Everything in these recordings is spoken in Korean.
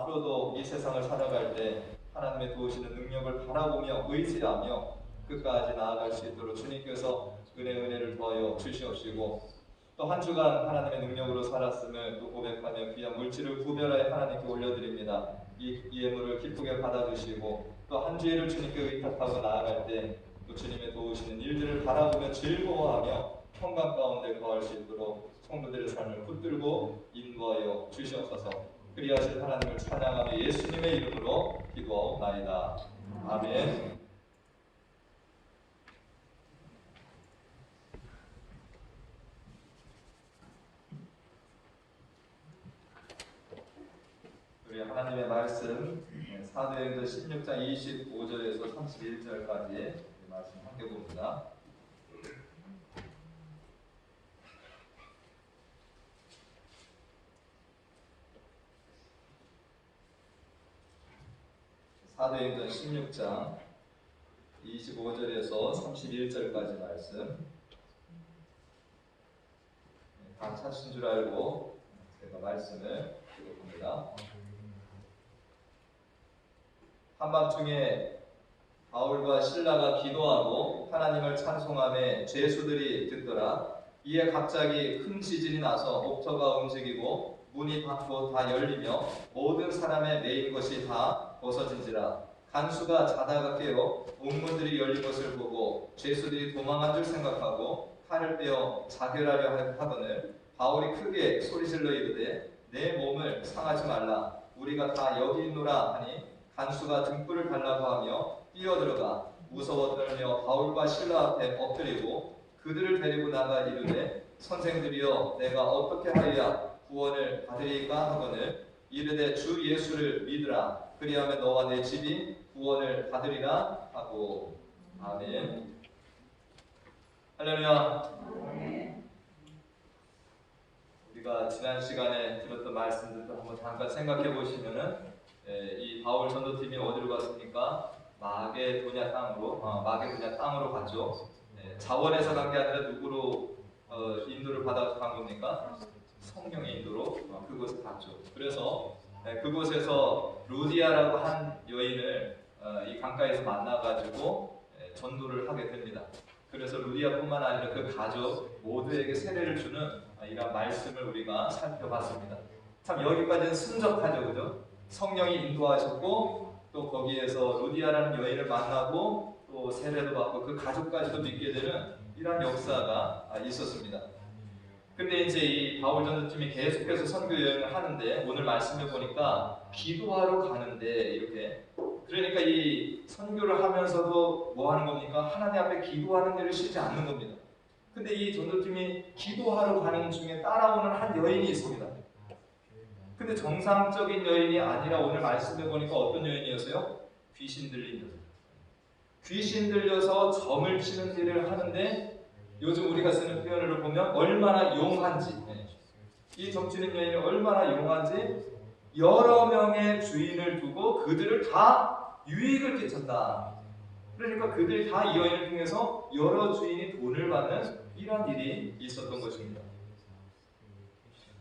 앞으로도 이 세상을 살아갈 때 하나님의 도우시는 능력을 바라보며 의지하며 끝까지 나아갈 수 있도록 주님께서 은혜를 더하여 주시옵시고, 또 한 주간 하나님의 능력으로 살았음을 또 고백하며 귀한 물질을 구별하여 하나님께 올려드립니다. 이 예물을 기쁘게 받아주시고 또 한 주일을 주님께 의탁하고 나아갈 때 또 주님의 도우시는 일들을 바라보며 즐거워하며 평강 가운데 거할 수 있도록 성도들의 삶을 붙들고 인도하여 주시옵소서. 그리하실 하나님을 찬양하며 예수님의 이름으로 기도하옵나이다. 아멘. 우리 하나님의 말씀 사도행전 16장 25절에서 31절까지 말씀 함께 봅니다. 사도행전 16장 25절에서 31절까지 말씀, 다 찾으신 줄 알고 제가 말씀을 읽어봅니다. 한밤중에 바울과 실라가 기도하고 하나님을 찬송하며 죄수들이 듣더라. 이에 갑자기 큰 지진이 나서 옥토가 움직이고 문이 닫고 다 열리며 모든 사람의 매인 것이 다 벗어진지라. 간수가 자다가 깨어 옥문들이 열린 것을 보고 죄수들이 도망한 줄 생각하고 칼을 빼어 자결하려 하거늘 바울이 크게 소리질러 이르되 내 몸을 상하지 말라. 우리가 다 여기 있노라 하니 간수가 등불을 달라고 하며 뛰어들어가 무서워 떨며 바울과 실라 앞에 엎드리고 그들을 데리고 나가 이르되 선생들이여 내가 어떻게 하여야 구원을 받으리까 하거늘 이르되 주 예수를 믿으라. 그리하면 너와 내 집이 구원을 받으리라 하고. 아멘. 할렐루야. 우리가 지난 시간에 들었던 말씀들도 한번 잠깐 생각해 보시면은 이 바울 전도팀이 어디로 갔습니까? 마게도냐 땅으로 갔죠. 자원에서 간 게 아니라 누구로 인도를 받아서 간 겁니까? 성령의 인도로 그곳에 갔죠. 그래서 그곳에서 루디아라고 한 여인을 이 강가에서 만나가지고 전도를 하게 됩니다. 그래서 루디아뿐만 아니라 그 가족 모두에게 세례를 주는 이런 말씀을 우리가 살펴봤습니다. 참 여기까지는 순적하죠, 그죠? 성령이 인도하셨고 또 거기에서 루디아라는 여인을 만나고 또 세례도 받고 그 가족까지도 믿게 되는 이러한 역사가 있었습니다. 근데 이제 이 바울 전도팀이 계속해서 선교 여행을 하는데 오늘 말씀해 보니까 기도하러 가는데 이렇게, 그러니까 이 선교를 하면서도 뭐 하는 겁니까? 하나님 앞에 기도하는 일을 쉬지 않는 겁니다. 근데 이 전도팀이 기도하러 가는 중에 따라오는 한 여인이 있습니다. 근데 정상적인 여인이 아니라 오늘 말씀해 보니까 어떤 여인이었어요? 귀신 들린 여자. 귀신 들려서 점을 치는 일을 하는데 요즘 우리가 쓰는 표현으로 보면 얼마나 용한지, 이 점치는 여인이 얼마나 용한지 여러 명의 주인을 두고 그들을 다 유익을 끼쳤다. 그러니까 그들이 다 이 여인을 통해서 여러 주인이 돈을 받는 이런 일이 있었던 것입니다.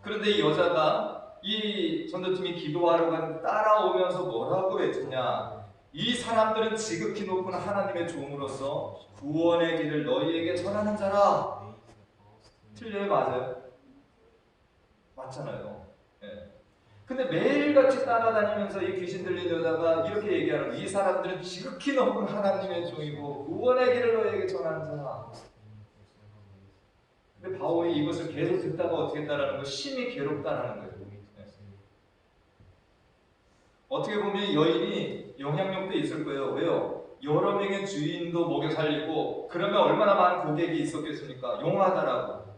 그런데 이 여자가 이 전도팀이 기도하러 가는 따라오면서 뭐라고 외쳤냐? 이 사람들은 지극히 높은 하나님의 종으로서 구원의 길을 너희에게 전하는 자라. 틀려요? 맞아요? 맞잖아요. 근데 매일같이 따라다니면서 이 귀신 들린 여자가 이렇게 얘기하는 거예요. 이 사람들은 지극히 높은 하나님의 종이고 구원의 길을 너희에게 전하는 자라. 근데 바울이 이것을 계속 듣다가 어떻게 했다라는 거, 심히 괴롭다라는 거예요. 어떻게 보면 여인이 영향력도 있을 거예요. 왜요? 여러 명의 주인도 먹여 살리고 그러면 얼마나 많은 고객이 있었겠습니까? 용하다라고.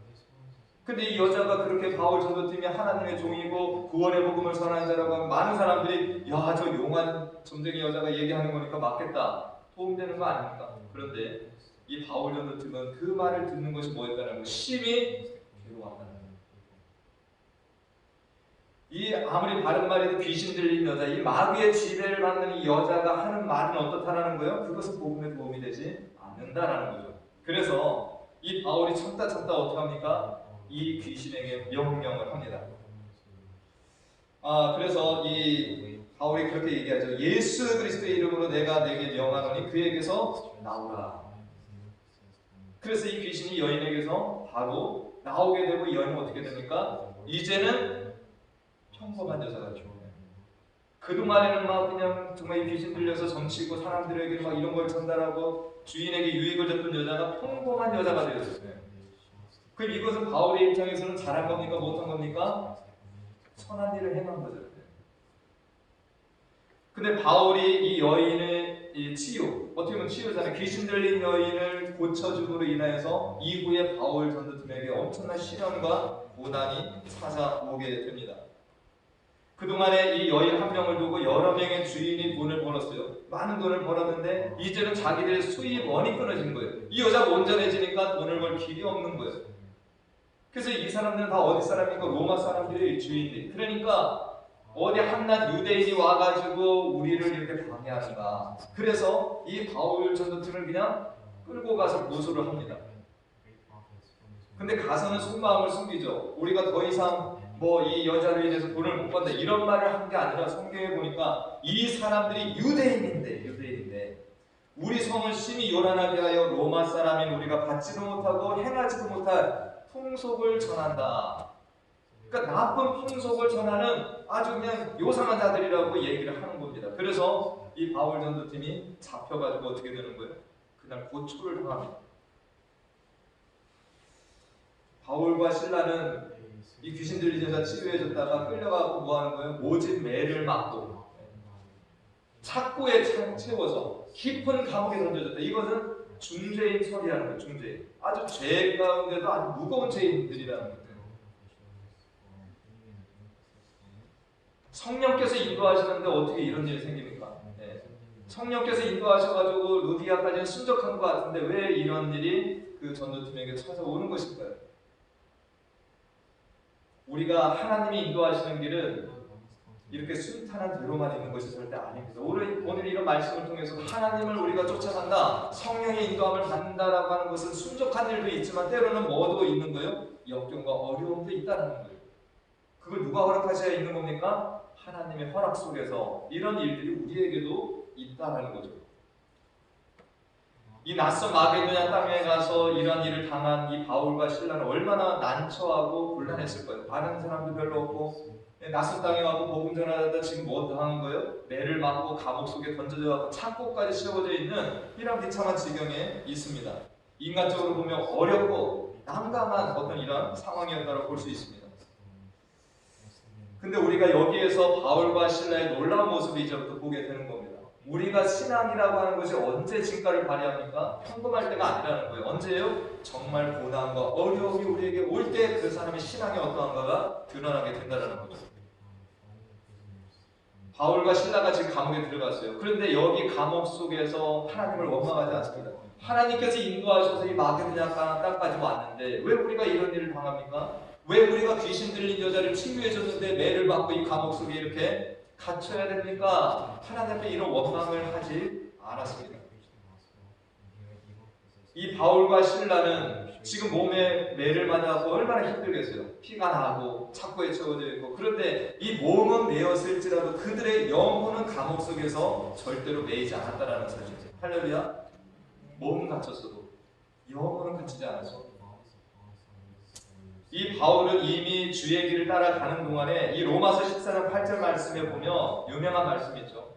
근데 이 여자가 그렇게 바울 전도팀이 하나님의 종이고 구원의 복음을 전하는 자라고 하면 많은 사람들이 야, 저 용한 점쟁이 여자가 얘기하는 거니까 맞겠다, 도움되는 거 아닙니까? 그런데 이 바울 전도팀은 그 말을 듣는 것이 뭐였다는 거, 심히 괴로웠다는 거예요. 이 아무리 바른 말이도 귀신 들린 여자, 이 마귀의 지배를 받는 이 여자가 하는 말은 어떻다라는 거예요? 그것은 복음에 도움이 되지 않는다라는 거죠. 그래서 이 바울이 참다 어떻게 합니까? 이 귀신에게 명령을 합니다. 그래서 이 바울이 그렇게 얘기하죠. 예수 그리스도의 이름으로 내가 내게 명하노니 그에게서 나오라. 그래서 이 귀신이 여인에게서 바로 나오게 되고 이 여인은 어떻게 됩니까? 이제는 평범한 여자가 돼요. 그동안에는 막 그냥 정말 이 귀신 들려서 점치고 사람들에게 막 이런 걸 전달하고 주인에게 유익을 줬던 여자가 평범한 여자가 되었어요. 그럼 이것은 바울의 입장에서는 잘한 겁니까? 못한 겁니까? 선한 일을 행한 거죠. 근데 바울이 이 여인의 이 치유, 어떻게 보면 치유잖아요. 귀신 들린 여인을 고쳐줌으로 인하여서 이후에 바울 전도팀에게 엄청난 시련과 고난이 찾아오게 됩니다. 그동안에 이 여인 한 명을 두고 여러 명의 주인이 돈을 벌었어요. 많은 돈을 벌었는데 이제는 자기들의 수입원이 끊어진 거예요. 이 여자가 온전해지니까 돈을 벌 길이 없는 거예요. 그래서 이 사람들은 다 어디 사람이니까 로마 사람들의 주인들. 그러니까 어디 한낱 유대인이 와가지고 우리를 이렇게 방해하는가. 그래서 이 바울 전도팀을 그냥 끌고 가서 고소를 합니다. 근데 가서는 속마음을 숨기죠. 우리가 더 이상 뭐 이 여자로 인해서 돈을 못 번다 이런 말을 한 게 아니라 성경에 보니까 이 사람들이 유대인인데 우리 성을 심히 요란하게 하여 로마 사람인 우리가 받지도 못하고 행하지도 못할 풍속을 전한다. 그러니까 나쁜 풍속을 전하는 아주 그냥 요상한 자들이라고 얘기를 하는 겁니다. 그래서 이 바울 전도팀이 잡혀가지고 어떻게 되는 거예요? 그날 고초를 당합니다. 바울과 실라는 이 귀신 들린 여자 치유해줬다가 끌려가고 뭐 하는 거예요? 모진 매를 맞고 착고에 채워서 깊은 감옥에 던져졌다. 이것은 중죄인 처리하는 거예요. 중죄인. 아주 죄 가운데도 아주 무거운 죄인들이라는 거예요. 성령께서 인도하시는데 어떻게 이런 일이 생깁니까? 네. 성령께서 인도하셔가지고 루디아까지는 순적한 것 같은데 왜 이런 일이 그 전도팀에게 찾아오는 것일까요? 우리가 하나님이 인도하시는 길은 이렇게 순탄한 대로만 있는 것이 절대 아닙니다. 오늘 이런 말씀을 통해서 하나님을 우리가 쫓아간다, 성령의 인도함을 받는다라고 하는 것은 순적한 일도 있지만 때로는 뭐도 있는 거예요? 역경과 어려움도 있다는 거예요. 그걸 누가 허락하셔야 있는 겁니까? 하나님의 허락 속에서 이런 일들이 우리에게도 있다는 거죠. 이 낯선 마게도냐 땅에 가서 이런 일을 당한 이 바울과 실라는 얼마나 난처하고 곤란했을 거예요. 아는 사람도 별로 없고 낯선 땅에 가고 복음 전하다 지금 뭐 당한 거예요? 매를 맞고 감옥 속에 던져져 갖고 창고까지 씌워져 있는 이런 비참한 지경에 있습니다. 인간적으로 보면 어렵고 난감한 어떤 이런 상황이었다고 볼 수 있습니다. 근데 우리가 여기에서 바울과 실라의 놀라운 모습을 이제부터 보게 되는 겁니다. 우리가 신앙이라고 하는 것이 언제 진가를 발휘합니까? 평범할 때가 아니라는 거예요. 언제예요? 정말 고난과 어려움이 우리에게 올 때 그 사람의 신앙이 어떠한가가 드러나게 된다는 거죠. 바울과 실라가 지금 감옥에 들어갔어요. 그런데 여기 감옥 속에서 하나님을 원망하지 않습니다. 하나님께서 인도하셔서 이 마게도냐 땅까지 왔는데 왜 우리가 이런 일을 당합니까? 왜 우리가 귀신 들린 여자를 치유해줬는데 매를 받고 이 감옥 속에 이렇게 갇혀야 됩니까? 하나님 앞에 이런 원망을 하지 않았습니다. 이 바울과 실라는 지금 몸에 매를 맞아서 얼마나 힘들겠어요. 피가 나고 착고에 채워져 있고 그런데 이 몸은 매였을지라도 그들의 영혼은 감옥 속에서 절대로 매이지 않았다라는 사실이죠. 할렐루야. 몸은 갇혔어도 영혼은 갇히지 않았어. 이 바울은 이미 주의 길을 따라가는 동안에 이 로마서 14장 8절 말씀에 보면 유명한 말씀이 있죠.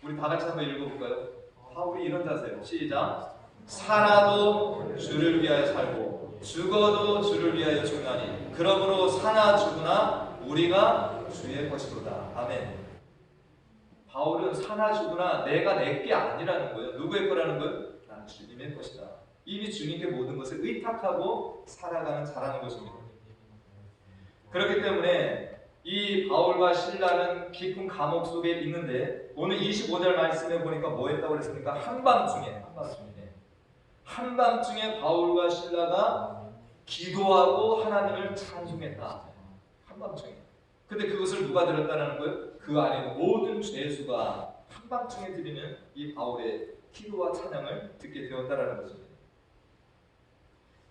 우리 다 같이 한번 읽어볼까요? 바울이 이런 자세요. 시작. 살아도 주를 위하여 살고 죽어도 주를 위하여 죽나니 그러므로 사나 죽으나 우리가 주의 것이로다. 아멘. 바울은 사나 죽으나 내가 내게 아니라는 거예요. 누구의 거라는 거예요? 난 주님의 것이다. 이미 주님께 모든 것을 의탁하고 살아가는 자라는 것입니다. 그렇기 때문에 이 바울과 실라는 깊은 감옥 속에 있는데 오늘 25절 말씀에 보니까 뭐 했다고 그랬습니까? 한밤중에 바울과 실라가 기도하고 하나님을 찬송했다. 한밤중에. 근데 그것을 누가 들었다는 거예요? 그 안에 있는 모든 죄수가 한밤중에 드리는 이 바울의 기도와 찬양을 듣게 되었다는 것입니다.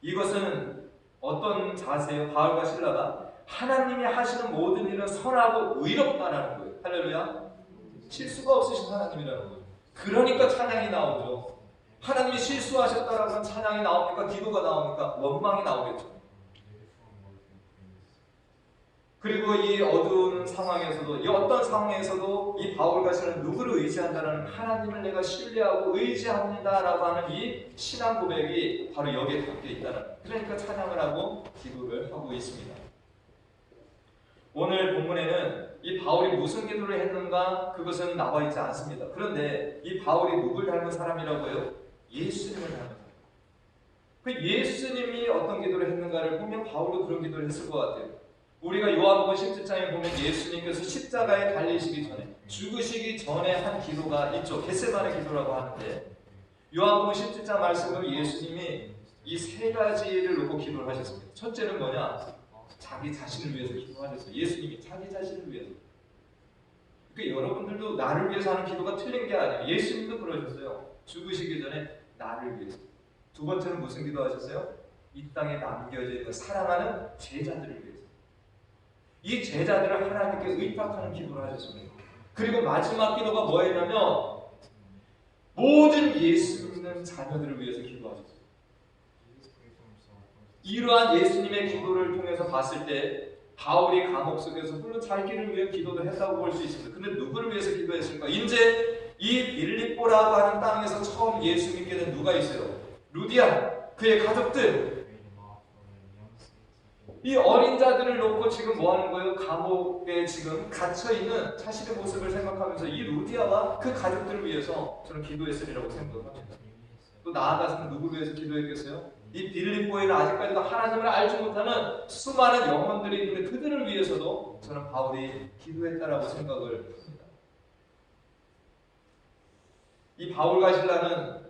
이것은 어떤 자세예요? 바울과 실라가 하나님이 하시는 모든 일은 선하고 의롭다라는 거예요. 할렐루야. 실수가 없으신 하나님이라는 거예요. 그러니까 찬양이 나오죠. 하나님이 실수하셨다라고 하면 찬양이 나옵니까? 기도가 나옵니까? 원망이 나오겠죠. 그리고 이 어두운 상황에서도, 이 어떤 상황에서도 이 바울과 실은 누구를 의지한다는, 하나님을 내가 신뢰하고 의지합니다라고 하는 이 신앙 고백이 바로 여기에 담겨 있다는, 그러니까 찬양을 하고 기도를 하고 있습니다. 오늘 본문에는 이 바울이 무슨 기도를 했는가 그것은 나와 있지 않습니다. 그런데 이 바울이 누굴 닮은 사람이라고요? 예수님을 닮은 사람. 그 예수님이 어떤 기도를 했는가를 보면 바울도 그런 기도를 했을 것 같아요. 우리가 요한복음 17장에 보면 예수님께서 십자가에 달리시기 전에, 죽으시기 전에 한 기도가 있죠. 겟세마네 기도라고 하는데, 요한복음 17장 말씀으로 예수님이 이 세 가지를 놓고 기도를 하셨습니다. 첫째는 뭐냐? 자기 자신을 위해서 기도하셨어요. 예수님이 자기 자신을 위해서. 그러니까 여러분들도 나를 위해서 하는 기도가 틀린 게 아니에요. 예수님도 그러셨어요. 죽으시기 전에 나를 위해서. 두 번째는 무슨 기도하셨어요? 이 땅에 남겨져 있는 사랑하는 제자들을 위해서. 이 제자들을 하나님께 의탁하는 기도를 하셨습니다. 그리고 마지막 기도가 뭐였냐면 모든 예수 믿는 자녀들을 위해서 기도하셨어요. 이러한 예수님의 기도를 통해서 봤을 때 바울이 감옥 속에서 물론 자기 길을 위해 기도도 했다고 볼 수 있습니다. 근데 누구를 위해서 기도했을까? 이제 이 빌립보라고 하는 땅에서 처음 예수 믿게 된 누가 있어요? 루디아, 그의 가족들. 이 어린 자들을 놓고 지금 뭐 하는 거예요? 감옥에 지금 갇혀있는 자신의 모습을 생각하면서 이 루디아와 그 가족들을 위해서 저는 기도했으리라고 생각합니다. 또 나아가서는 누구를 위해서 기도했겠어요? 이 빌립보에는 아직까지도 하나님을 알지 못하는 수많은 영혼들이 있는데 그들을 위해서도 저는 바울이 기도했다라고 생각을 합니다. 이 바울과 실라는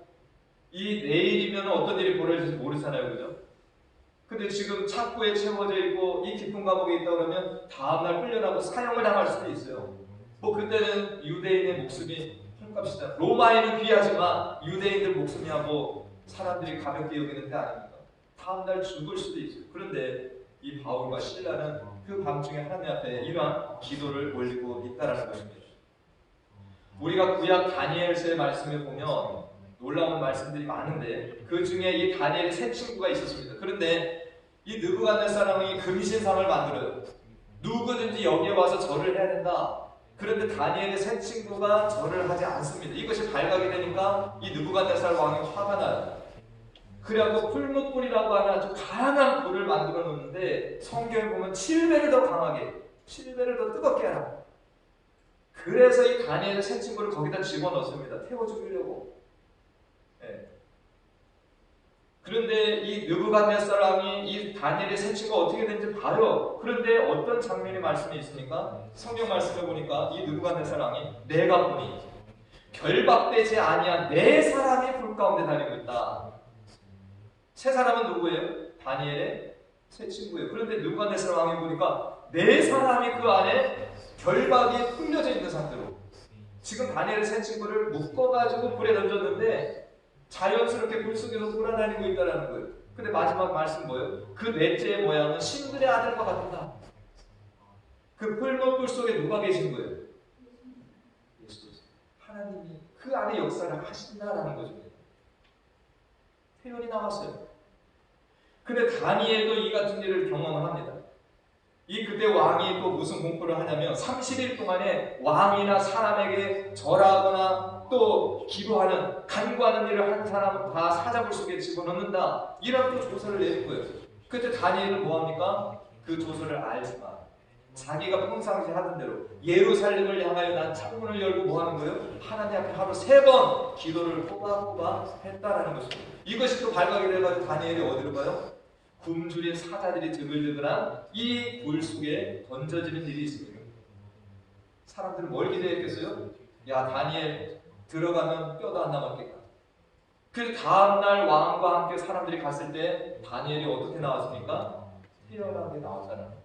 이 내일이면 어떤 일이 벌어질지 모르잖아요, 그죠? 근데 지금 창고에 채워져 있고 이 깊은 감옥에 있다 그러면 다음날 끌려나고 사형을 당할 수도 있어요. 뭐 그때는 유대인의 목숨이 헐값이다. 로마인은 귀하지만 유대인들 목숨이하고 사람들이 가볍게 여기는 게 아닙니까? 다음날 죽을 수도 있어요. 그런데 이 바울과 실라는 그 밤중에 하나님 앞에 이러한 기도를 올리고 있다는 것입니다. 우리가 구약 다니엘서의 말씀을 보면 놀라운 말씀들이 많은데 그 중에 이 다니엘의 세 친구가 있었습니다. 그런데 이 느부갓네살이 금신상을 만들어요. 누구든지 여기에 와서 절을 해야 된다. 그런데 다니엘의 세 친구가 절을 하지 않습니다. 이것이 발각이 되니까 이 느부갓네살 왕이 화가 나요. 그래갖고 풀무불이라고 하는 아주 강한 불을 만들어 놓는데 성경에 보면 7배를 더 강하게, 7배를 더 뜨겁게 하라. 그래서 이 다니엘의 세 친구를 거기다 집어넣습니다. 태워 죽이려고. 네. 그런데 이 느부갓네살 왕이 이 다니엘의 세 친구가 어떻게 된지 봐요. 그런데 어떤 장면의 말씀이 있습니까? 성경 말씀을 보니까 이 느부갓네살 왕이 내가 보니 결박되지 아니한 네 사람이 불 가운데 달리고 있다. 세 사람은 누구예요? 다니엘의 세 친구예요. 그런데 느부갓네살 왕이 보니까 네 사람이 그 안에 결박이 풀려져 있는 상태로 지금 다니엘의 세 친구를 묶어가지고 불에 던졌는데 자연스럽게 불 속에서 돌아다니고 있다는 거예요. 근데 마지막 말씀 뭐예요? 그 넷째의 모양은 신들의 아들과 같다. 그 풀무불 속에 누가 계신 거예요? 예수 그리스도. 하나님이 그 안에 역사를 하신다라는 거죠. 표현이 나왔어요. 근데 다니엘도 이 같은 일을 경험을 합니다. 이 그때 왕이 또 무슨 공포를 하냐면 30일 동안에 왕이나 사람에게 절하거나 또 기도하는 간구하는 일을 한 사람은 다 사자굴 속에 집어넣는다. 이런 또 조서를 내는 거예요. 그때 다니엘은 뭐합니까? 그 조서를 알지만 자기가 평상시 하던 대로 예루살렘을 향하여 난 창문을 열고 뭐하는 거예요? 하나님 앞에 하루 3번 기도를 꼬박꼬박 했다라는 것입니다. 이것이 또 발각이 돼가지고 다니엘이 어디로 가요? 굶주린 사자들이 드글드글한 이 불 속에 던져지는 일이 있습니다. 사람들은 뭘 기대했겠어요? 야, 다니엘 들어가면 뼈도 안 남았겠다. 그래서 다음날 왕과 함께 사람들이 갔을 때 다니엘이 어떻게 나왔습니까? 태연하게 나왔다는 거예요.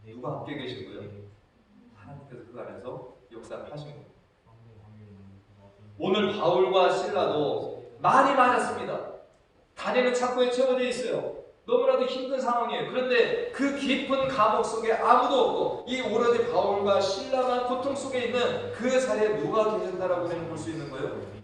누가 함께 계신 거예요? 하나님께서 그 안에서 역사를 하신 거예요. 오늘 바울과 실라도 많이 맞았습니다. 다니엘은 창고에 채워져 있어요. 너무나도 힘든 상황이에요. 그런데 그 깊은 감옥 속에 아무도 없고 이 오로지 바울과 실라만 고통 속에 있는 그 자리에 누가 계신다라고 우리는 볼 수 있는 거예요?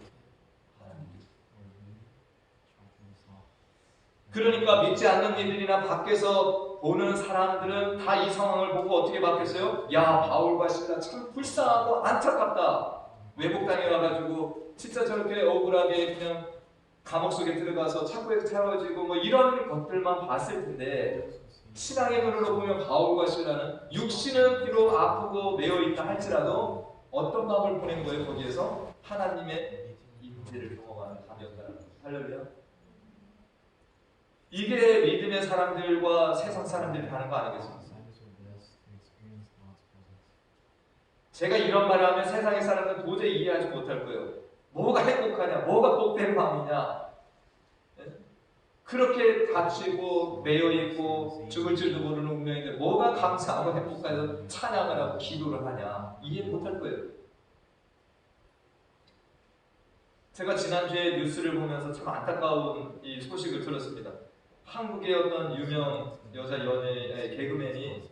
그러니까 믿지 않는 이들이나 밖에서 보는 사람들은 다 이 상황을 보고 어떻게 바뀌었어요? 야, 바울과 실라 참 불쌍하고 안타깝다. 외국당에 와가지고 진짜 저렇게 억울하게 그냥 감옥 속에 들어가서 차고에 태워지고 뭐 이런 것들만 봤을 텐데, 신앙의 눈으로 보면 바울과 실라는 육신은 비록 아프고 매여 있다 할지라도 어떤 마음을 보낸 거예요? 거기에서 하나님의 임재를 경험하는 밤이었다는 거예요. 할렐루야. 이게 믿음의 사람들과 세상 사람들이 하는 거 아니겠습니까? 제가 이런 말을 하면 세상의 사람들은 도저히 이해하지 못할 거예요. 뭐가 행복하냐? 뭐가 복된 마음이냐? 그렇게 다치고 매여있고 죽을 줄도 모르는 운명인데 뭐가 감사하고 행복해서 찬양을 하고 기도를 하냐? 이해 못할 거예요. 제가 지난주에 뉴스를 보면서 참 안타까운 이 소식을 들었습니다. 한국의 어떤 유명 여자 연예 개그맨이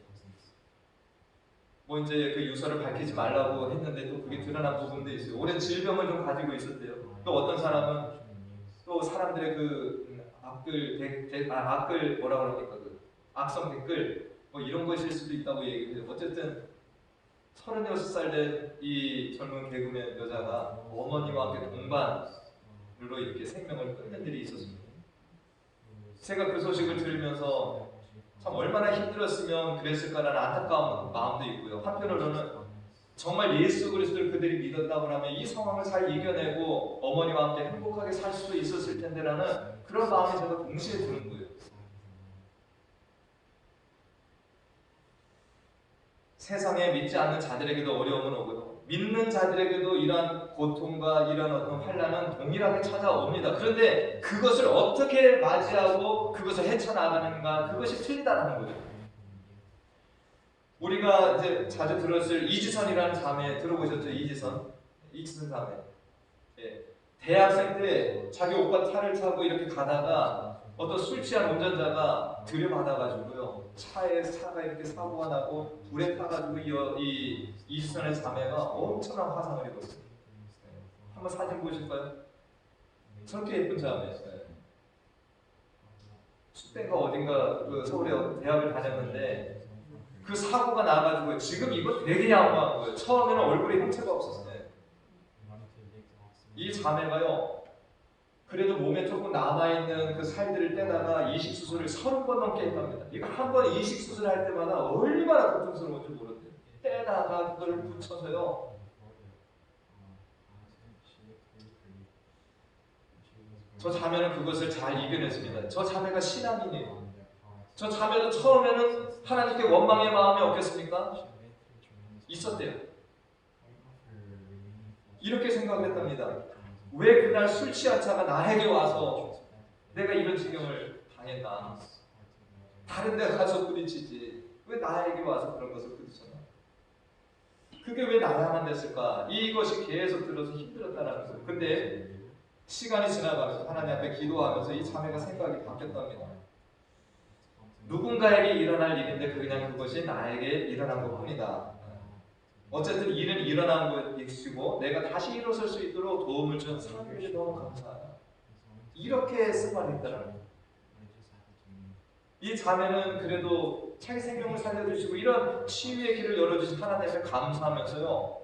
뭐 이제 그 유서를 밝히지 말라고 했는데 또 그게 드러난 부분도 있어요. 오랜 질병을 좀 가지고 있었대요. 또 어떤 사람은 또 사람들의 그 악글 뭐라 그럽니까? 그 악성 댓글 뭐 이런 것일 수도 있다고 얘기해요. 어쨌든 36살 된 이 젊은 개그맨 여자가 어머니와 함께 동반으로 이렇게 생명을 끊는 일이 있었습니다. 제가 그 소식을 들으면서 참 얼마나 힘들었으면 그랬을까라는 안타까운 마음도 있고요. 한편으로는 정말 예수 그리스도를 그들이 믿었다고 하면 이 상황을 잘 이겨내고 어머니와 함께 행복하게 살 수 있었을 텐데라는 그런 마음이 제가 동시에 드는 거예요. 세상에 믿지 않는 자들에게도 어려움은 오고요. 믿는 자들에게도 이러한 고통과 이런 어떤 환난은 동일하게 찾아옵니다. 그런데 그것을 어떻게 맞이하고 그것을 헤쳐나가는가, 그것이 틀리다는 거예요. 우리가 이제 자주 들었을 이지선이라는 자매 들어보셨죠? 이지선 자매. 예. 대학생 때 자기 오빠 차를 타고 이렇게 가다가 어떤 술 취한 운전자가 들여받아가지고요, 차가 이렇게 사고가 나고 불에 타가지고 이 이지선의 자매가 엄청난 화상을 입었어요. 한번 사진 보실까요? 저렇게 예쁜 자매. 숙대가 어딘가 그 서울에 대학을 다녔는데 그 사고가 나가지고 지금 이거 되게 양호한 거예요. 처음에는 얼굴에 형체가 없었어요. 이 자매가요, 그래도 몸에 조금 남아있는 그 살들을 떼다가 이식 수술을 30번 넘게 했답니다. 이거 한 번 이식 수술할 때마다 얼마나 고통스러운지 모르는데 떼다가 그걸 붙여서요, 저 자매는 그것을 잘 이겨냈습니다. 저 자매가 신앙인이에요. 저 자매도 처음에는 하나님께 원망의 마음이 없겠습니까? 있었대요. 이렇게 생각을 했답니다. 왜 그날 술 취한 차가 나에게 와서 내가 이런 지경을 당했나? 다른 데 가서 부딪히지 왜 나에게 와서 그런 것을 부딪혔나? 그게 왜 나야만 됐을까? 이것이 계속 들어서 힘들었다는 거예요. 근데 시간이 지나가면서 하나님 앞에 기도하면서 이 자매가 생각이 바뀌었답니다. 누군가에게 일어날 일인데 그냥 그것이 나에게 일어난 것뿐이다. 어쨌든 일은 일어난 것이고 내가 다시 일어설 수 있도록 도움을 준 하나님께 너무 감사하다. 이렇게 승화했다는 거예요. 이 자매는 그래도 자기 생명을 살려주시고 이런 치유의 길을 열어주신 하나님께 감사하면서요,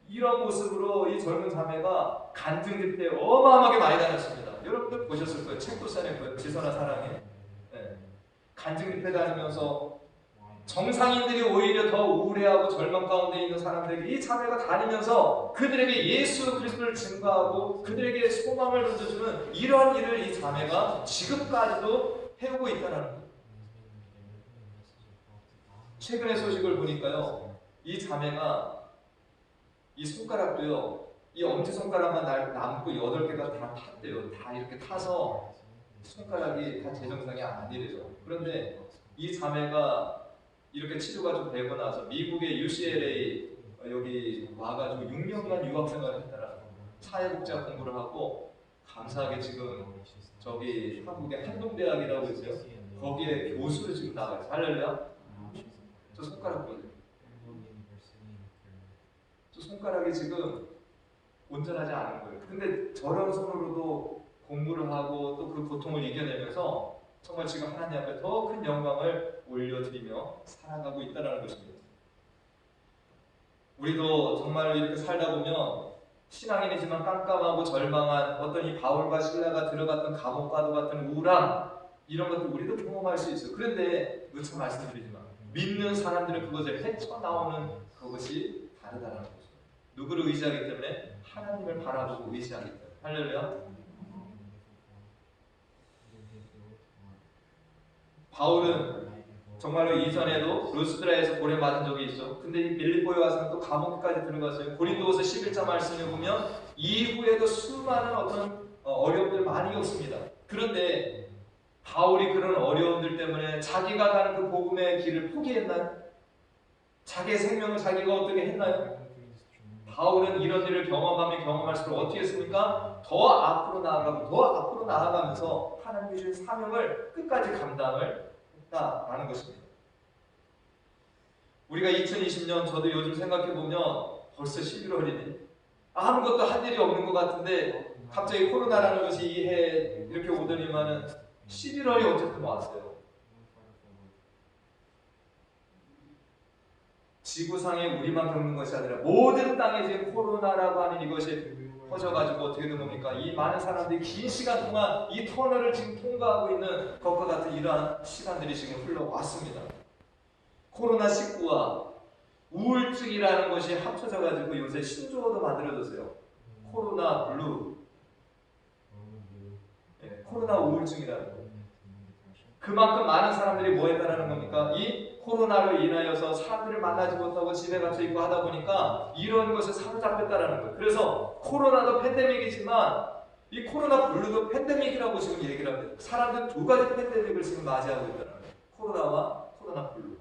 이런 모습으로 이 젊은 자매가 간증집 때 어마어마하게 많이 다녔습니다. 여러분들 보셨을 거예요. 책도산에 그 지선아 사랑해. 네. 간증집 때 다니면서 정상인들이 오히려 더 우울해하고 절망 가운데 있는 사람들에게 이 자매가 다니면서 그들에게 예수 그리스도를 증거하고 그들에게 소망을 던져주는 이러한 일을 이 자매가 지금까지도 해오고 있다는 거예요. 최근의 소식을 보니까요, 이 자매가 이 손가락도요, 이 엄지손가락만 남고 8개가 다 탔대요. 다 이렇게 타서 손가락이 다 제정상이 아니래요. 그런데 이 자매가 이렇게 치료가 좀 되고 나서 미국의 UCLA 여기 와가지고 6년간 유학생활을 했더라. 사회복지학 공부를 하고 감사하게 지금 저기 한국의 한동대학이라고 있어요. 거기에 교수로 지금 나가요. 할렐루야. 저 손가락 보세요. 저 손가락이 지금 온전하지 않은 거예요. 근데 저런 손으로도 공부를 하고 또 그 고통을 이겨내면서 정말 지금 하나님 앞에 더 큰 영광을 올려드리며 살아가고 있다는 것입니다. 우리도 정말 이렇게 살다 보면 신앙인이지만 깜깜하고 절망한 어떤 이 바울과 실라가 들어갔던 감옥과도 같은 우울함, 이런 것도 우리도 경험할 수 있어요. 그런데 누차 말씀드리지만 믿는 사람들은 그것을 헤쳐나오는 그것이 다르다는 거죠. 누구를 의지하기 때문에? 하나님을 바라보고 의지하기 때문에. 할렐루야. 바울은 정말로 이전에도 루스드라에서 고래 맞은 적이 있어. 근데 이 빌립보에 와서는 또 감옥까지 들어갔어요. 고린도후서 11장 말씀을 보면 이후에도 수많은 어떤 어려움들 많이 겪습니다. 그런데 바울이 그런 어려움들 때문에 자기가 가는 그 복음의 길을 포기했나요? 자기의 생명을 자기가 어떻게 했나요? 바울은 이런 일을 경험하면 경험할수록 어떻게 했습니까? 더 앞으로 나아가고 더 앞으로 나아가면서 하나님이 주신 사명을 끝까지 감당을 했다라는 것입니다. 우리가 2020년 저도 요즘 생각해보면 벌써 11월이네. 아무것도 할 일이 없는 것 같은데 갑자기 코로나라는 것이 이 해 이렇게 오더니만은 11월이 어쨌든 왔어요. 지구상에 우리만 겪는 것이 아니라 모든 땅에 지금 코로나라고 하는 이것이 퍼져가지고 어떻게 된 겁니까? 이 많은 사람들이 긴 시간 동안 이 터널을 지금 통과하고 있는 것과 같은 이러한 시간들이 지금 흘러왔습니다. 코로나19와 우울증이라는 것이 합쳐져가지고 요새 신조어도 만들어졌어요. 코로나 블루, 코로나 우울증이라는 거. 그만큼 많은 사람들이 뭐 했다라는 겁니까? 이 코로나로 인하여서 사람들을 만나지 못하고 집에 갇혀 있고 하다 보니까 이런 것에 사로잡혔다라는 거예요. 그래서 코로나도 팬데믹이지만 이 코로나 블루도 팬데믹이라고 지금 얘기를 합니다. 사람들 두 가지 팬데믹을 지금 맞이하고 있다는 거예요. 코로나와 코로나 블루.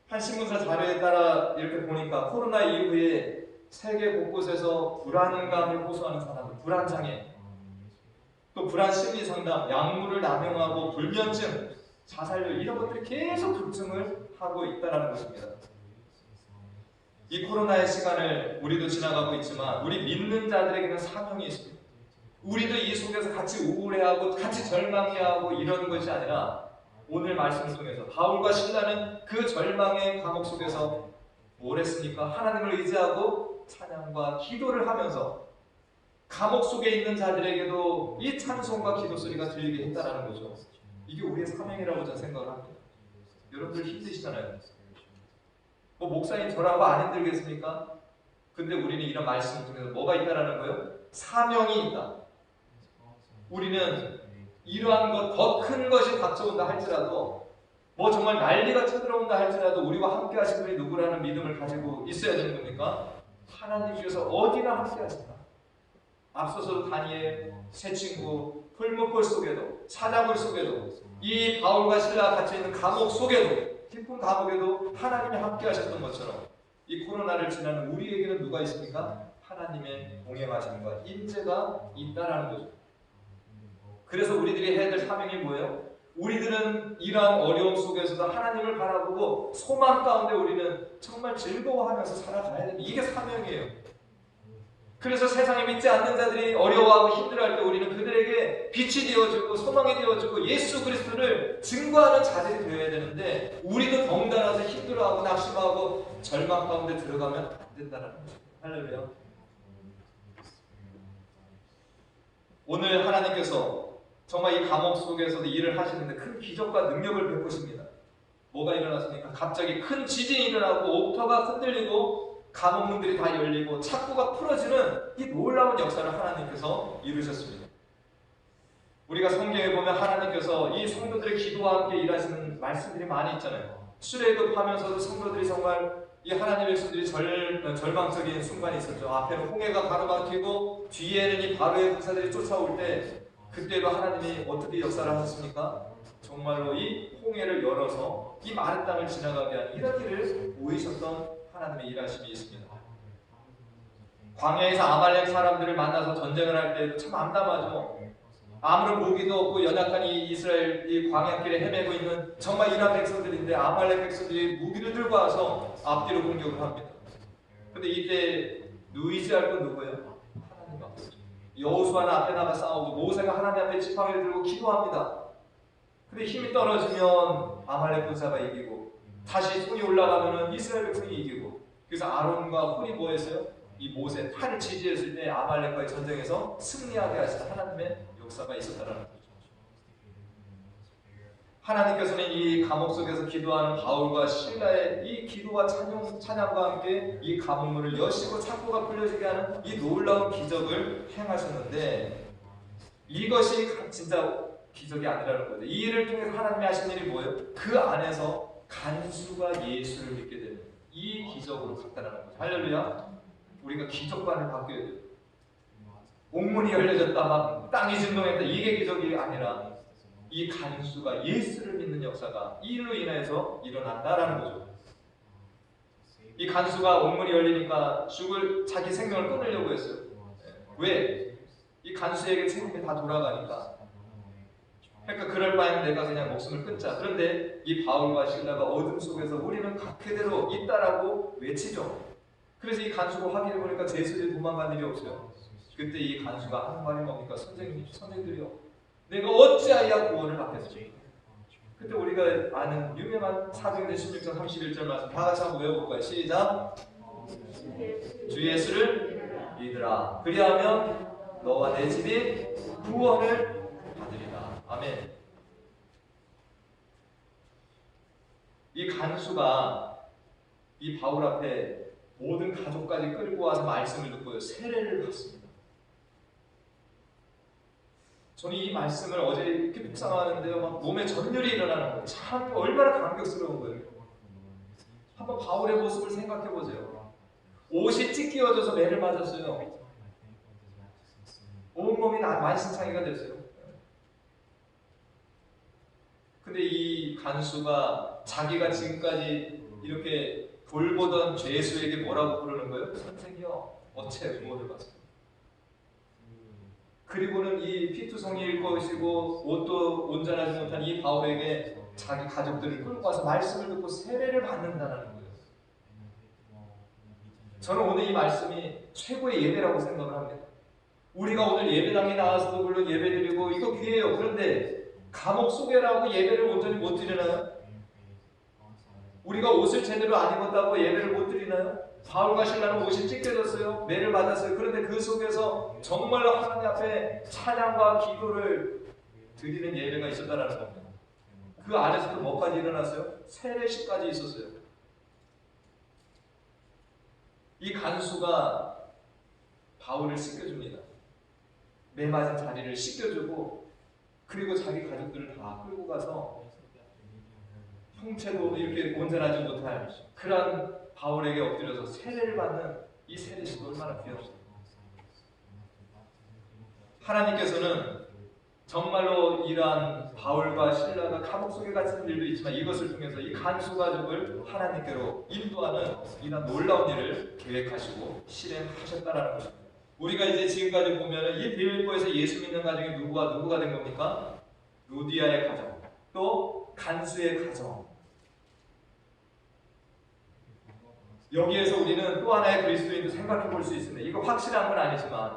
한 신문사 자료에 따라 이렇게 보니까 코로나 이후에 세계 곳곳에서 불안감을 호소하는 사람들, 불안장애, 또 불안 심리 상담, 약물을 남용하고 불면증, 자살률 이런 것들이 계속 급증을 하고 있다는 것입니다. 이 코로나의 시간을 우리도 지나가고 있지만 우리 믿는 자들에게는 사명이 있습니다. 우리도 이 속에서 같이 우울해하고 같이 절망해하고 이러는 것이 아니라 오늘 말씀을 통해서 바울과 실라는 그 절망의 감옥 속에서 뭘 했습니까? 하나님을 의지하고 찬양과 기도를 하면서 감옥 속에 있는 자들에게도 이 찬송과 기도 소리가 들리게 했다는 거죠. 이게 우리의 사명이라고 저는 생각을 합니다. 여러분들 힘드시잖아요. 뭐 목사님 저라고 안 힘들겠습니까? 근데 우리는 이런 말씀을 통해서 뭐가 있다라는 거예요? 사명이 있다. 우리는 이러한 것, 더 큰 것이 닥쳐온다 할지라도 뭐 정말 난리가 쳐들어온다 할지라도 우리와 함께 하신 분이 누구라는 믿음을 가지고 있어야 되는 겁니까? 하나님께서 어디나 함께 하신다. 앞서서도 다니엘, 새 친구, 풀무불 속에도 사자굴 속에도 이 바울과 실라가 갇혀있는 감옥 속에도 깊은 감옥에도 하나님이 함께 하셨던 것처럼 이 코로나를 지나는 우리에게는 누가 있습니까? 하나님의 동행하심과 인재가 있다라는 거죠. 그래서 우리들이 해야 될 사명이 뭐예요? 우리들은 이러한 어려움 속에서도 하나님을 바라보고 소망 가운데 우리는 정말 즐거워하면서 살아가야 됩니다. 이게 사명이에요. 그래서 세상에 믿지 않는 자들이 어려워하고 힘들어할 때 우리는 그들에게 빛이 되어주고 소망이 되어주고 예수 그리스도를 증거하는 자들이 되어야 되는데 우리도 덩달아서 힘들어하고 낙심하고 절망 가운데 들어가면 안 된다는 거죠. 할렐루야. 오늘 하나님께서 정말 이 감옥 속에서도 일을 하시는데 큰 기적과 능력을 베푸십니다. 뭐가 일어났습니까? 갑자기 큰 지진이 일어나고 옥터가 흔들리고 감옥문들이 다 열리고 착고가 풀어지는 이 놀라운 역사를 하나님께서 이루셨습니다. 우리가 성경에 보면 하나님께서 이 성도들의 기도와 함께 일하시는 말씀들이 많이 있잖아요. 출애굽하면서도 성도들이 정말 이 하나님의 백성들이 절망적인 순간이 있었죠. 앞에는 홍해가 가로막히고 뒤에는 이 바로의 군사들이 쫓아올 때 그때도 하나님이 어떻게 역사를 하셨습니까? 정말로 이 홍해를 열어서 이 마른 땅을 지나가게 하는 이런 일을 보이셨던 하나님의 일하심이 있습니다. 광야에서 아말렉 사람들을 만나서 전쟁을 할 때 참 암담하죠. 아무런 무기도 없고 연약한 이 이스라엘 이 광야길에 헤매고 있는 정말 이란 백성들인데 아말렉 백성들이 무기를 들고 와서 앞뒤로 공격을 합니다. 근데 이때 의지할 건 누구예요? 하나님 앞에. 여호수아는 앞에 나가 싸우고 모세가 하나님 앞에 지팡이를 들고 기도합니다. 근데 힘이 떨어지면 아말렉 군사가 이기고 다시 손이 올라가면 이스라엘 백성이 이기고, 그래서 아론과 홀이 뭐 했어요? 이 모세 팔을 지지했을 때 아말렉과의 전쟁에서 승리하게 하시는 하나님의 역사가 있었다라는 거죠. 하나님께서는 이 감옥 속에서 기도하는 바울과 실라의 이 기도와 찬양과 함께 이 감옥문을 여시고 창고가 풀려지게 하는 이 놀라운 기적을 행하셨는데, 이것이 진짜 기적이 아니라는 거죠. 이 일을 통해서 하나님이 하신 일이 뭐예요? 그 안에서 간수가 예수를 믿게 되는 이 기적으로 갔다라는 거죠. 할렐루야. 우리가 기적관을 바뀌어야 돼요. 옥문이 열려졌다, 막 땅이 진동했다, 이게 기적이 아니라 이 간수가 예수를 믿는 역사가 이 일로 인해서 일어난다라는 거죠. 이 간수가 옥문이 열리니까 자기 생명을 끊으려고 했어요. 왜? 이 간수에게 책임이 다 돌아가니까. 그러니까 그럴 바에는 내가 그냥 목숨을 끊자. 그런데 이 바울과 실라가 어둠 속에서 우리는 각회대로 있다라고 외치죠. 그래서 이 간수가 확인해 보니까 제수들이 도망간 일이 없어요. 그때 이 간수가 하는 말이 뭡니까? 선생들이요, 내가 어찌하여 구원을 받겠습니까? 그때 우리가 아는 유명한 사도행전 16장 31절 말씀 다 같이 한번 외워볼까요? 시작! 주 예수를 믿으라. 그리하면 너와 내 집이 구원을 받으리라. 아멘. 이 간수가 이 바울 앞에 모든 가족까지 끌고 와서 말씀을 듣고요, 세례를 받습니다. 저는 이 말씀을 어제 이렇게 묵상하는데요, 막 몸에 전율이 일어나는 거예요. 참 얼마나 감격스러운 거예요. 한번 바울의 모습을 생각해 보세요. 옷이 찢겨져서 매를 맞았어요. 온몸이 만신창이가 됐어요. 근데 이 간수가 자기가 지금까지 이렇게 돌보던 죄수에게 뭐라고 부르는 거예요? 선생이여, 어째 구원을 받습니다. 그리고는 이 피투성이일 것이고 옷도 온전하지 못한 이 바울에게 자기 가족들을 끌고 와서 말씀을 듣고 세례를 받는다는 거예요. 저는 오늘 이 말씀이 최고의 예배라고 생각을 합니다. 우리가 오늘 예배당에 나와서도 물론 예배드리고 이거 귀해요. 그런데 감옥 속에라고 예배를 온전히 못 드리나요? 우리가 옷을 제대로 안 입었다고 예배를 못 드리나요? 바울과 실라는 옷이 찢겨졌어요. 매를 맞았어요. 그런데 그 속에서 정말로 하나님 앞에 찬양과 기도를 드리는 예배가 있었다는 겁니다. 그 안에서도 뭐까지 일어났어요? 세례식까지 있었어요. 이 간수가 바울을 씻겨줍니다. 매 맞은 자리를 씻겨주고, 그리고 자기 가족들을 다 끌고 가서 형체도 이렇게 온전하지 못할 그런 바울에게 엎드려서 세례를 받는 이 세례식이 얼마나 귀합니까? 하나님께서는 정말로 이러한 바울과 실라가 감옥 속에 갇힌 일도 있지만 이것을 통해서 이 간수 가족을 하나님께로 인도하는 이런 놀라운 일을 계획하시고 실행하셨다라는 것입니다. 우리가 이제 지금까지 보면 이 빌립보에서 예수 믿는 가정이 누구가 된 겁니까? 루디아의 가정, 또 간수의 가정. 여기에서 우리는 또 하나의 그리스도인도 생각해 볼 수 있습니다. 이거 확실한 건 아니지만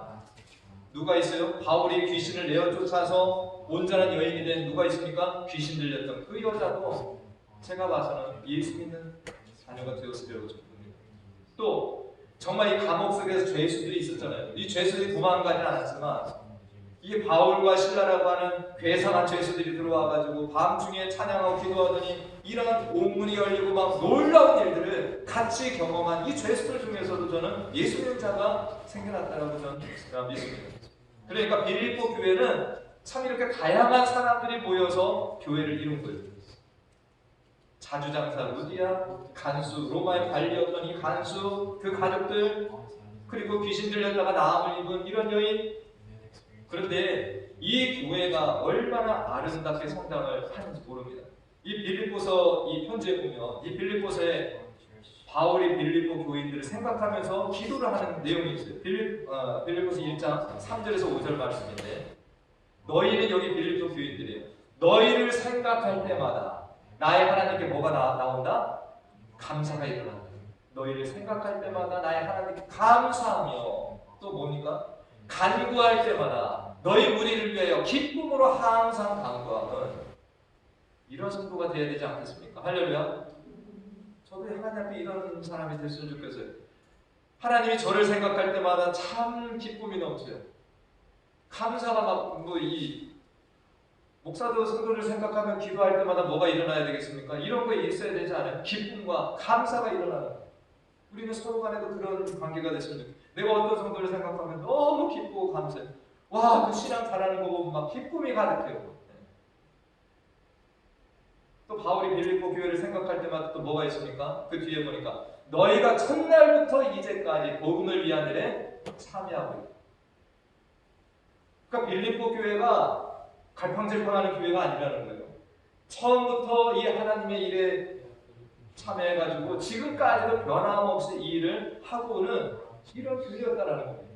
누가 있어요? 바울이 귀신을 내어 쫓아서 온전한 여인이 된 누가 있습니까? 귀신 들렸던 그 여자도 제가 봐서는 예수 믿는 자녀가 되었으리라고 봅니다. 또 정말 이 감옥 속에서 죄수들이 있었잖아요. 이 죄수들이 도망가지 않았지만 이 바울과 실라라고 하는 괴상한 죄수들이 들어와가지고 밤중에 찬양하고 기도하더니 이런 옥문이 열리고 막 놀라운 일들을 같이 경험한 이 죄수들 중에서도 저는 예수 믿는 자가 생겨났다고 저는 믿습니다. 그러니까 빌립보 교회는 참 이렇게 다양한 사람들이 모여서 교회를 이룬 거예요. 자주장사 루디아, 간수, 로마에 관리였던 이 간수, 그 가족들, 그리고 귀신 들렸다가 나음을 입은 이런 여인. 그런데 이 교회가 얼마나 아름답게 성장을 하는지 모릅니다. 이 빌립보서 이 편지에 보면 이 빌립보서에 바울이 빌립보 교인들을 생각하면서 기도를 하는 내용이 있어요. 빌립보서 1장 3절에서 5절 말씀인데, 너희는 여기 빌립보 교인들이에요. 너희를 생각할 때마다 나의 하나님께 뭐가 나온다? 감사가 일어난다. 너희를 생각할 때마다 나의 하나님께 감사하며 또 뭡니까? 간구할 때마다 너희 무리를 위하여 기쁨으로 항상 간구하는 이런 성도가 되어야 되지 않겠습니까? 할렐루야. 저도 하나님 앞에 이런 사람이 됐으면 좋겠어요. 하나님이 저를 생각할 때마다 참 기쁨이 넘쳐요. 감사가 막 이 목사도 성도를 생각하면 기도할 때마다 뭐가 일어나야 되겠습니까? 이런 거 있어야 되지 않아요? 기쁨과 감사가 일어나는 거예요. 우리는 서로 간에도 그런 관계가 됐으면 좋겠어요. 내가 어떤 성도를 생각하면 너무 기쁘고 감사해요. 와, 그 신앙 잘하는 거 보면 막 기쁨이 가득해요. 또 바울이 빌립보 교회를 생각할 때마다 또 뭐가 있습니까? 그 뒤에 보니까 너희가 첫날부터 이제까지 복음을 위한 일에 참여하고 있다. 그러니까 빌립보 교회가 갈팡질팡하는 교회가 아니라는 거예요. 처음부터 이 하나님의 일에 참여해가지고 지금까지도 변함없이 이 일을 하고는 이런 교회였다라는 겁니다.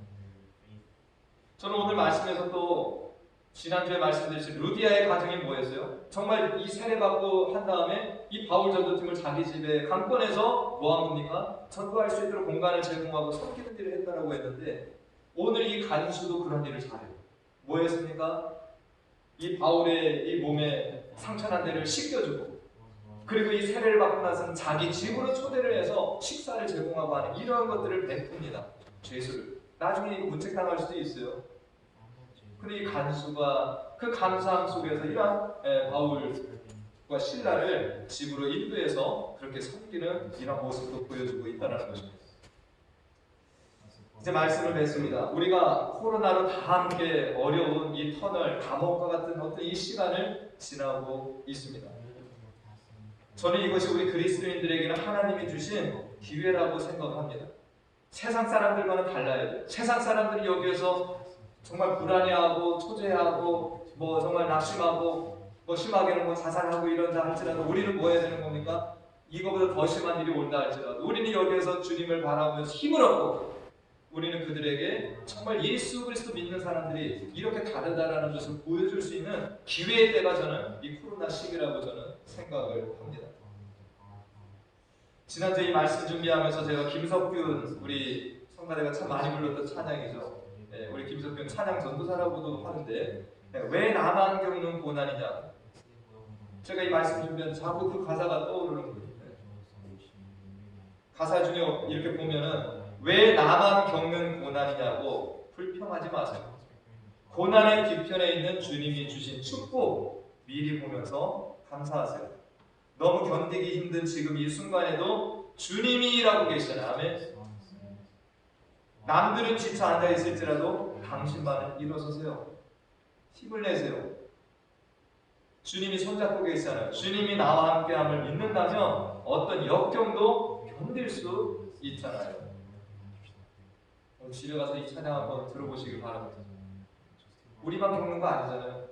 저는 오늘 말씀에서 또 지난주에 말씀드린 루디아의 가정이 뭐였어요? 정말 이 세례받고 한 다음에 이 바울 전도팀을 자기 집에 강권해서 뭐 한 겁니까? 전도할 수 있도록 공간을 제공하고 섬기는 일을 했다라고 했는데 오늘 이 간수도 그런 일을 잘해요. 뭐 했습니까? 이 바울의 이 몸에 상처난 데를 씻겨주고 그리고 이 세례를 받고 나서는 자기 집으로 초대를 해서 식사를 제공하고 하는 이러한 것들을 베풉니다. 죄수를. 나중에 이거 문책당할 수도 있어요. 근데 이 간수가 그 감사함 속에서 이러한 바울과 신라를 집으로 인도해서 그렇게 섬기는 이런 모습도 보여주고 있다는 것입니다. 이제 말씀을 맺습니다. 우리가 코로나로 다 함께 어려운 이 터널, 감옥과 같은 어떤 이 시간을 지나고 있습니다. 저는 이것이 우리 그리스도인들에게는 하나님이 주신 기회라고 생각합니다. 세상 사람들과는 달라야 돼요. 세상 사람들이 여기에서 정말 불안해하고 초조해하고 뭐 정말 낙심하고 뭐 심하게는 뭐 자살하고 이런다 할지라도 우리는 뭐 해야 되는 겁니까? 이거보다 더 심한 일이 온다 할지라도 우리는 여기에서 주님을 바라보면서 힘을 얻고 우리는 그들에게 정말 예수 그리스도 믿는 사람들이 이렇게 다르다라는 것을 보여줄 수 있는 기회의 때가 저는 이 코로나 시기라고 저는 생각을 합니다. 지난주에 이 말씀 준비하면서 제가 김석균 우리 성가대가 참 많이 불렀던 찬양이죠. 네, 우리 김석균 찬양 전도사라고도 하는데 왜 나만 겪는 고난이냐. 제가 이 말씀 준비하면서 자꾸 그 가사가 떠오르는 거예요. 가사 중에 이렇게 보면은 왜 나만 겪는 고난이냐고 불평하지 마세요. 고난의 뒤편에 있는 주님이 주신 축복 미리 보면서 감사하세요. 너무 견디기 힘든 지금 이 순간에도 주님이 일하고 계시잖아요. 아멘. 남들은 지쳐 앉아 있을지라도 당신만은 일어서세요. 힘을 내세요. 주님이 손잡고 계시잖아요. 주님이 나와 함께함을 믿는다면 어떤 역경도 견딜 수 있잖아요. 오늘 집에 가서 이 찬양 한번 들어보시길 바랍니다. 우리만 겪는 거 아니잖아요.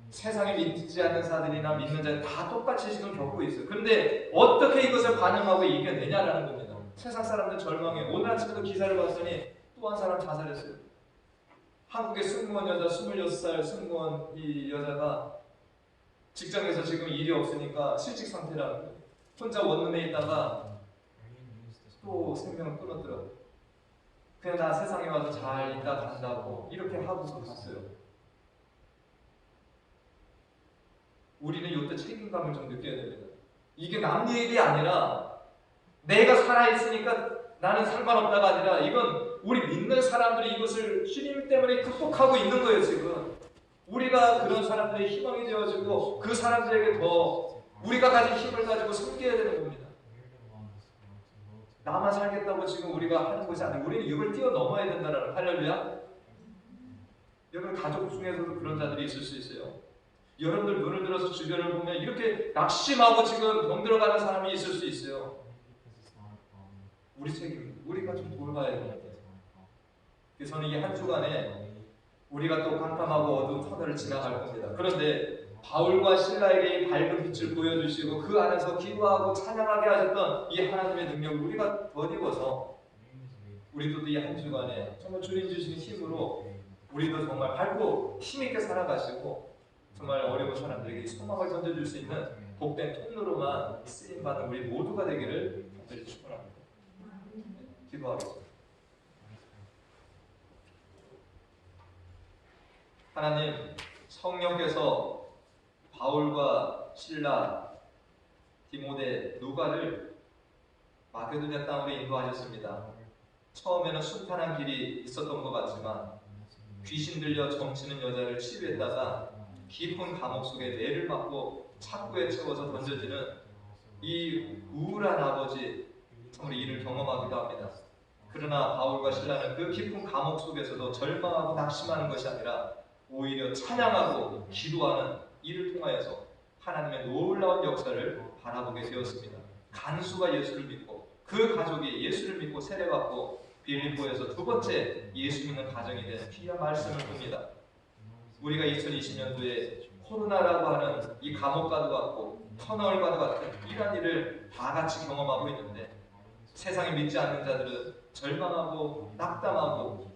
세상에 믿지 않는 사람들이나 믿는 자들 다 똑같이 지금 겪고 있어요. 그런데 어떻게 이것을 반응하고 이겨내냐라는 겁니다. 세상 사람들 절망해. 오늘 아침에도 기사를 봤더니 또 한 사람 자살했어요. 한국의 승무원 여자 26살 승무원 이 여자가 직장에서 지금 일이 없으니까 실직 상태라는 거예요. 혼자 원룸에 있다가 또 생명을 끊었더라고요. 그냥 나 세상에 와서 잘 있다 간다고 이렇게 하고서 갔어요. 우리는 이때 책임감을 좀 느껴야 됩니다. 이게 남 일이 아니라 내가 살아있으니까 나는 상관없다가 아니라 이건 우리 믿는 사람들이 이것을 주님 때문에 극복하고 있는 거예요. 지금 우리가 그런 사람들의 희망이 되어지고 그 사람들에게 더 우리가 가진 힘을 가지고 섬겨야 되는 겁니다. 나만 살겠다고 지금 우리가 하는 것이 아니고 우리는 이걸 뛰어넘어야 된다는 할렐루야. 여러분 가족 중에서도 그런 자들이 있을 수 있어요. 여러분들 눈을 들어서 주변을 보면 이렇게 낙심하고 지금 병들어가는 사람이 있을 수 있어요. 우리 책임입니다. 우리가 좀 돌봐야 됩니다. 그래서 저는 이 한 주간에 우리가 또 깜깜하고 어두운 터널을 지나갈 겁니다. 그런데 바울과 신라에게 이 밝은 빛을 보여주시고 그 안에서 기도하고 찬양하게 하셨던 이 하나님의 능력을 우리가 덧입어서 우리도 이 한 주간에 정말 주님 주신 힘으로 우리도 정말 밝고 힘있게 살아가시고 정말 어려운 사람들에게 소망을 던져줄 수 있는 복된 통로로만 쓰임받는 우리 모두가 되기를 간절히 축원합니다. 기도하겠습니다. 하나님, 성령께서 바울과 실라, 디모데, 누가를 마게도냐 땅으로 인도하셨습니다. 처음에는 순탄한 길이 있었던 것 같지만 귀신 들려 점치는 여자를 치유했다가 깊은 감옥 속에 매를 맞고 착고에 채워서 던져지는 이 우울한 아버지, 참으로 이를 경험하기도 합니다. 그러나 바울과 실라는 그 깊은 감옥 속에서도 절망하고 낙심하는 것이 아니라 오히려 찬양하고 기도하는 이를 통하여서 하나님의 놀라운 역사를 바라보게 되었습니다. 간수가 예수를 믿고 그 가족이 예수를 믿고 세례받고 빌립보에서 두 번째 예수 믿는 가정이 된 귀한 말씀을 봅니다. 우리가 2020년도에 코로나라고 하는 이 감옥과도 같고 터널과도 같은 이런 일을 다 같이 경험하고 있는데 세상에 믿지 않는 자들은 절망하고 낙담하고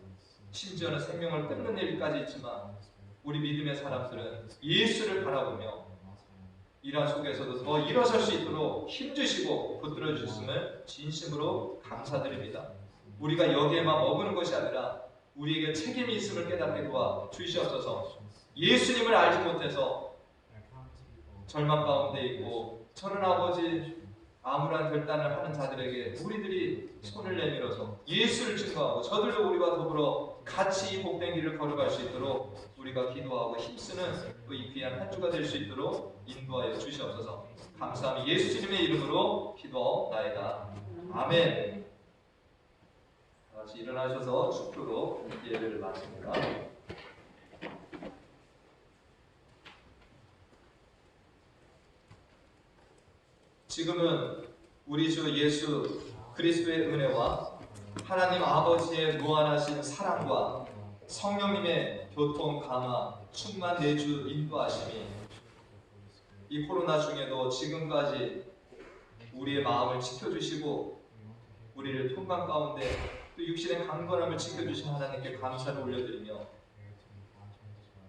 심지어는 생명을 끊는 일까지 있지만 우리 믿음의 사람들은 예수를 바라보며 이러한 속에서도 더 일어설 수 있도록 힘주시고 붙들어 주셨음을 진심으로 감사드립니다. 우리가 여기에만 머무는 것이 아니라 우리에게 책임이 있음을 깨닫게 도와 주시옵소서. 예수님을 알지 못해서 절망 가운데 있고 저는 아버지 아무런 결단을 하는 자들에게 우리들이 손을 내밀어서 예수를 증거하고 저들도 우리와 더불어 같이 이 복된 길을 걸어갈 수 있도록 우리가 기도하고 힘쓰는 또 이 귀한 한 주가 될 수 있도록 인도하여 주시옵소서. 감사함이 예수님의 이름으로 기도하옵나이다. 아멘. 같이 일어나셔서 축도로 예배를 마칩니다. 지금은 우리 주 예수 그리스도의 은혜와 하나님 아버지의 무한하신 사랑과 성령님의 교통, 감화, 충만 내주 인도하심이 이 코로나 중에도 지금까지 우리의 마음을 지켜주시고 우리를 통관 가운데 또 육신의 강건함을 지켜주신 하나님께 감사를 올려드리며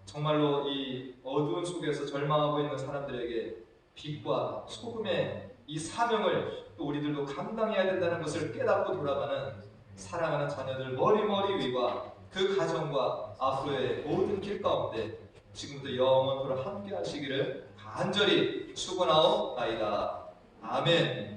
정말로 이 어두운 속에서 절망하고 있는 사람들에게 빛과 소금의 이 사명을 또 우리들도 감당해야 된다는 것을 깨닫고 돌아가는 사랑하는 자녀들 머리머리 위와 그 가정과 앞으로의 모든 길 가운데 지금부터 영원토록 함께 하시기를 간절히 축원하옵나이다. 아멘.